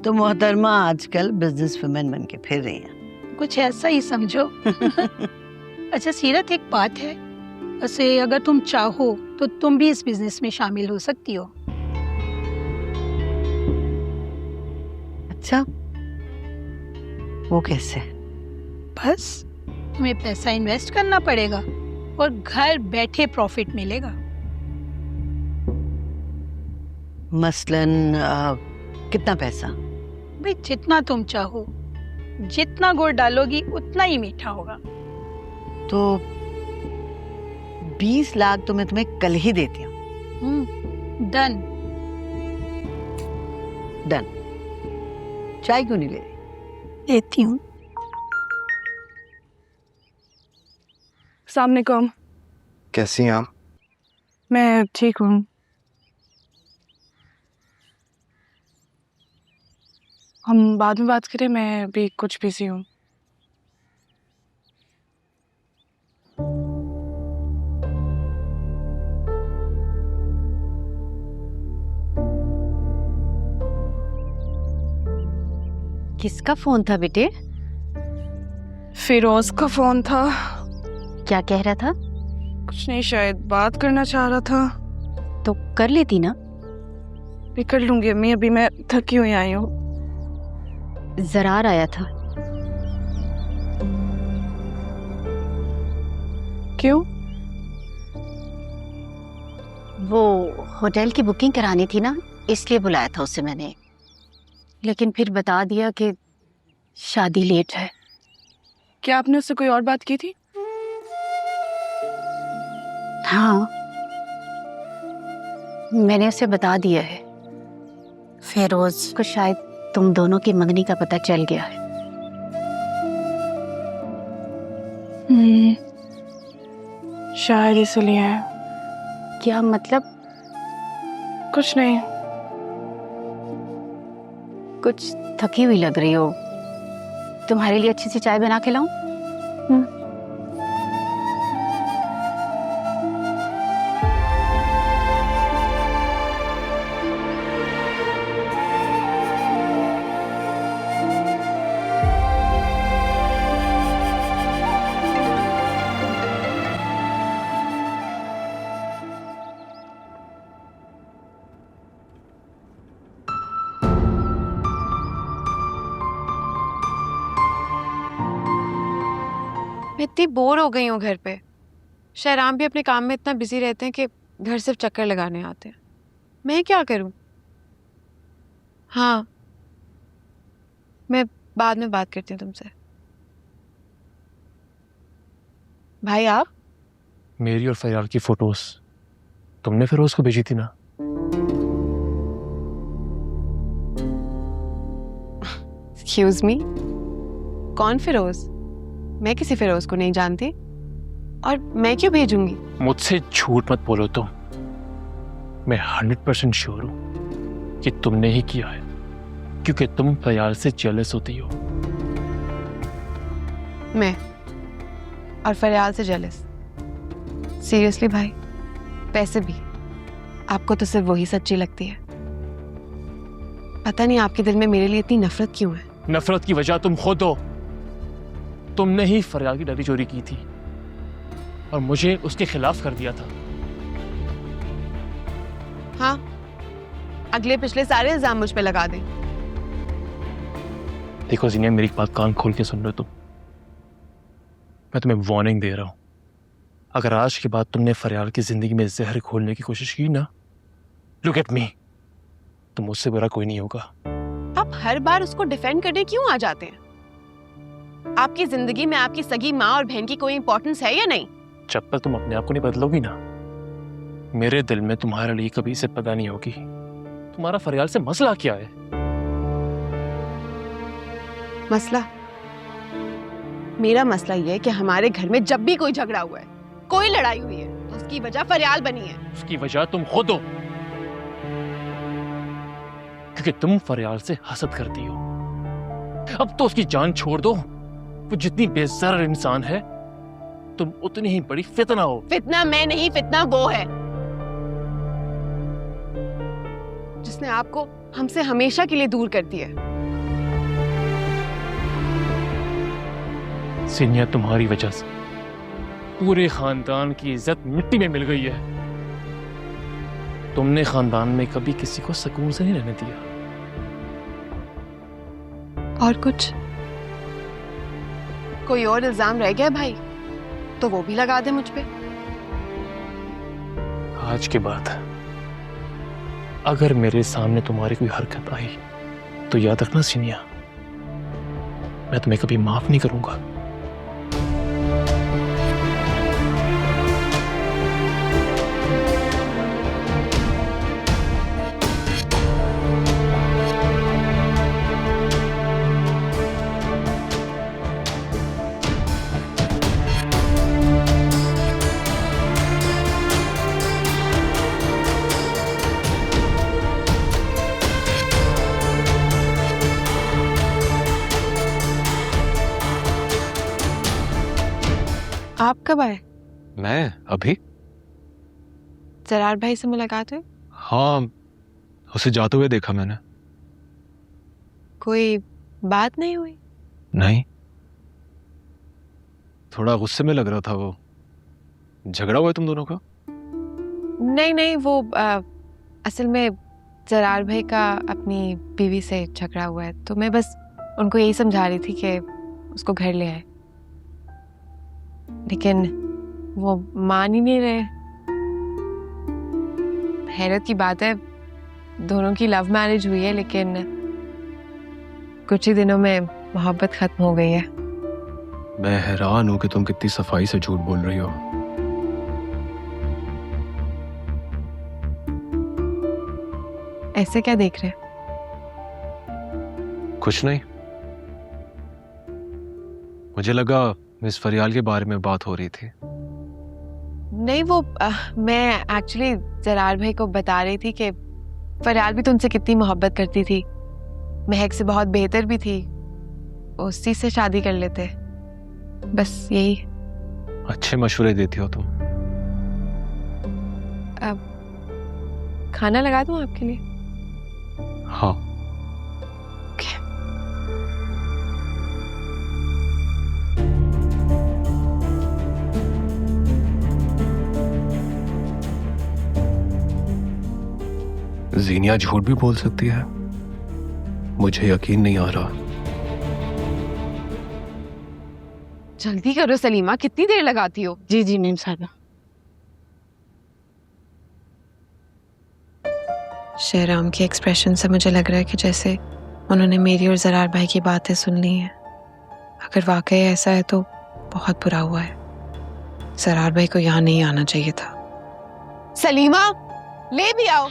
तो मोहतरमा आजकल बिजनेस वुमेन बन के फिर रही हैं। कुछ ऐसा ही समझो। अच्छा सीरत, एक बात है, वैसे अगर तुम चाहो तो तुम भी इस बिजनेस में शामिल हो सकती हो। अच्छा, वो कैसे? बस तुम्हें पैसा इन्वेस्ट करना पड़ेगा और घर बैठे प्रॉफिट मिलेगा। मसलन कितना पैसा? भाई जितना तुम चाहो, जितना गुड़ डालोगी उतना ही मीठा होगा। तो 20 लाख तो मैं तुम्हें कल ही देती हूँ। डन। डन। चाय क्यों नहीं ले रही? देती हूँ। अस्सलाम वालेकुम। कैसी हैं आप? मैं ठीक हूँ। हम बाद में बात करें, मैं अभी कुछ बिजी हूँ। किसका फोन था बेटे? फिरोज का फोन था। क्या कह रहा था? कुछ नहीं, शायद बात करना चाह रहा था। तो कर लेती ना। भी कर लूंगी अम्मी, अभी मैं थकी हुई आई हूँ। जरार आया था। क्यों? वो होटल की बुकिंग करानी थी ना, इसलिए बुलाया था उसे मैंने, लेकिन फिर बता दिया कि शादी लेट है। क्या आपने उससे कोई और बात की थी? हाँ, मैंने उसे बता दिया है। फिरोज को शायद तुम दोनों की मंगनी का पता चल गया है। शायद इसलिए है। क्या मतलब? कुछ नहीं। कुछ थकी हुई लग रही हो। तुम्हारे लिए अच्छी सी चाय बना के लाऊं? मैं इतनी बोर हो गई हूँ घर पे। शहराम भी अपने काम में इतना बिजी रहते हैं कि घर सिर्फ चक्कर लगाने आते हैं। मैं क्या करूँ? हाँ, मैं बाद में बात करती हूँ तुमसे। भाई आप? मेरी और फयाल की फोटोज तुमने फिरोज को भेजी थी ना? एक्सक्यूज मी, कौन फिरोज? मैं किसी फिरोज को नहीं जानती, और मैं क्यों भेजूंगी? मुझसे झूठ मत बोलो तुम। मैं 100% श्योर हूं कि तुमने ही किया है, क्योंकि तुम फयाल से जेलस होती हो। मैं और फरियाल से जेलस? सीरियसली भाई? वैसे भी आपको तो सिर्फ वही सच्ची लगती है। पता नहीं आपके दिल में मेरे लिए इतनी नफरत क्यों है। नफरत की वजह तुम खुद हो। तुमने ही फरियाल की डायरी चोरी की थी और मुझे उसके खिलाफ कर दिया था। हाँ, अगले पिछले सारे इल्जाम मुझ पे लगा दें। देखो जीनिया, मेरी बात कान खोल के सुन लो तुम। मैं तुम्हें वार्निंग दे रहा हूं, अगर आज के बाद तुमने फरियाल की जिंदगी में जहर खोलने की कोशिश की ना, लुक एट मी, तो मुझसे बुरा कोई नहीं होगा। आप हर बार उसको डिफेंड करने क्यों आ जाते हैं? आपकी जिंदगी में आपकी सगी माँ और बहन की कोई इंपॉर्टेंस है या नहीं? जब तक तुम अपने आप को नहीं बदलोगी ना, मेरे दिल में तुम्हारे लिए कभी से पता नहीं होगी तुम्हारा फरियाल से मसला क्या है। मसला? मेरा मसला यह है कि हमारे घर में जब भी कोई झगड़ा हुआ है, कोई लड़ाई हुई है, तो उसकी वजह फरियाल बनी है। उसकी वजह तुम खुद हो, क्योंकि तुम फरियाल से हसद करती हो। अब तो उसकी जान छोड़ दो। वो जितनी बेज़र इंसान है, तुम उतनी ही बड़ी फितना हो। फितना मैं नहीं, फितना वो है जिसने आपको हमसे हमेशा के लिए दूर कर दिया है। सीनिया, तुम्हारी वजह से पूरे खानदान की इज्जत मिट्टी में मिल गई है। तुमने खानदान में कभी किसी को सुकून से नहीं रहने दिया। और कुछ कोई और इल्जाम रह गया भाई तो वो भी लगा दे मुझ पे। आज के बाद अगर मेरे सामने तुम्हारी कोई हरकत आई तो याद रखना सीनिया, मैं तुम्हें कभी माफ नहीं करूंगा। आप कब आए? मैं अभी? जरार भाई से मुलाकात हुई? हाँ, उसे जाते हुए देखा मैंने। कोई बात नहीं हुई? नहीं, थोड़ा गुस्से में लग रहा था वो। झगड़ा हुआ है तुम दोनों का? नहीं नहीं, वो असल में जरार भाई का अपनी बीवी से झगड़ा हुआ है, तो मैं बस उनको यही समझा रही थी कि उसको घर ले आए, लेकिन वो मान ही नहीं रहे। हैरत की बात है, दोनों की लव मैरिज हुई है, लेकिन कुछ ही दिनों में मोहब्बत खत्म हो गई है। मैं हैरान हूं कि तुम कितनी सफाई से झूठ बोल रही हो। ऐसे क्या देख रहे? कुछ नहीं, मुझे लगा मिस फरियाल के बारे में बात हो रही थी। नहीं, वो मैं एक्चुअली जरार भाई को बता रही थी कि फरियाल भी तो उनसे कितनी मोहब्बत करती थी, महक से बहुत बेहतर भी थी, उसी से शादी कर लेते। बस यही। अच्छे मशवरे देती हो तुम। खाना लगा दूं आपके लिए? हाँ। जीनिया झूठ भी बोल सकती है, मुझे यकीन नहीं आ रहा। जल्दी करो सलीमा, कितनी देर लगाती हो? जी जी मेम साहबा। शहराम के एक्सप्रेशन से मुझे लग रहा है कि जैसे उन्होंने मेरी और जरार भाई की बातें सुन ली हैं। अगर वाकई ऐसा है तो बहुत बुरा हुआ है। जरार भाई को यहाँ नहीं आना चाहिए था। सलीमा, ले भी आओ।